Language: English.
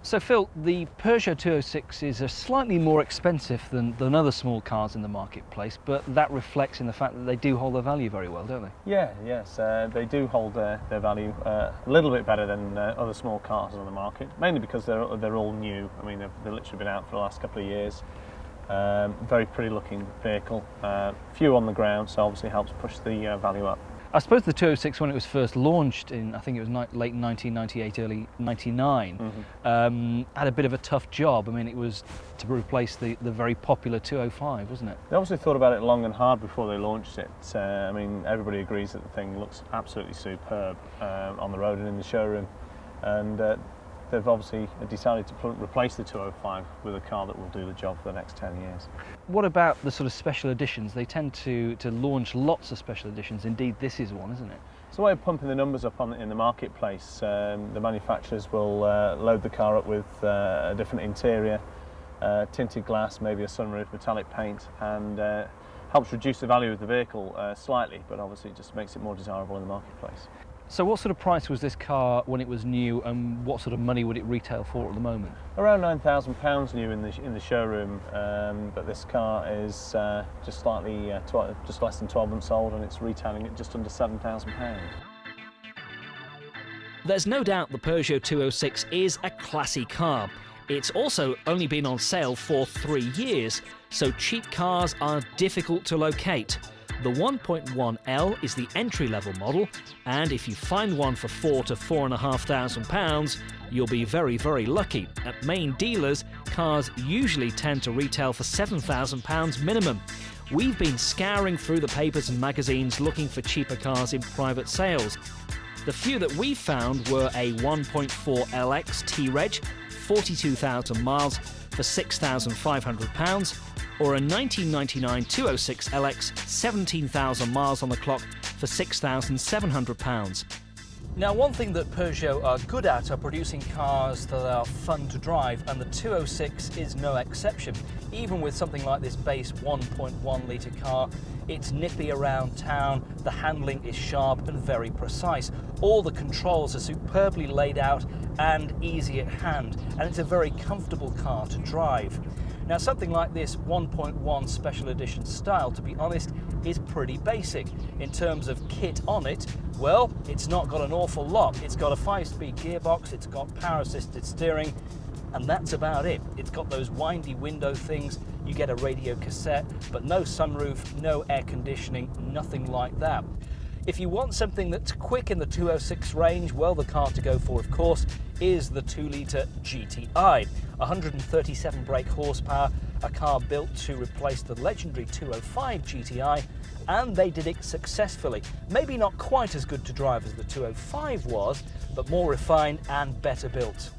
So Phil, the Peugeot 206 is slightly more expensive than other small cars in the marketplace, but that reflects in the fact that they do hold their value very well, don't they? Yes, they do hold their value a little bit better than other small cars on the market, mainly because they're all new. I mean, they've literally been out for the last couple of years. Very pretty looking vehicle, few on the ground, so obviously helps push the value up. I suppose the 206, when it was first launched in, I think it was late 1998, early 99, had a bit of a tough job. I mean, it was to replace the very popular 205, wasn't it? They obviously thought about it long and hard before they launched it. I mean, everybody agrees that the thing looks absolutely superb on the road and in the showroom. And they've obviously decided to replace the 205 with a car that will do the job for the next 10 years. What about the sort of special editions? They tend to launch lots of special editions. Indeed, this is one, isn't it? It's a way of pumping the numbers up in the marketplace. The manufacturers will load the car up with a different interior, tinted glass, maybe a sunroof, metallic paint, and helps reduce the value of the vehicle slightly, but obviously it just makes it more desirable in the marketplace. So what sort of price was this car when it was new, and what sort of money would it retail for at the moment? Around £9,000 new in the showroom, but this car is just less than 12 months old, and it's retailing at just under £7,000. There's no doubt the Peugeot 206 is a classy car. It's also only been on sale for 3 years, so cheap cars are difficult to locate. The 1.1L is the entry-level model, and if you find one for £4,000 to £4,500, you'll be very, very lucky. At main dealers, cars usually tend to retail for £7,000 minimum. We've been scouring through the papers and magazines looking for cheaper cars in private sales. The few that we found were a 1.4 LX T-Reg, 42,000 miles for £6,500, or a 1999 206 LX, 17,000 miles on the clock for £6,700. Now, one thing that Peugeot are good at are producing cars that are fun to drive, and the 206 is no exception. Even with something like this base 1.1 litre car, it's nippy around town, the handling is sharp and very precise. All the controls are superbly laid out and easy at hand, and it's a very comfortable car to drive. Now, something like this 1.1 special edition style, to be honest, is pretty basic. In terms of kit on it, well, it's not got an awful lot. It's got a 5-speed gearbox, it's got power assisted steering, and that's about it. It's got those windy window things, you get a radio cassette, but no sunroof, no air conditioning, nothing like that. If you want something that's quick in the 206 range, well, the car to go for, of course, is the 2-litre GTI. 137 brake horsepower, a car built to replace the legendary 205 GTI, and they did it successfully. Maybe not quite as good to drive as the 205 was, but more refined and better built.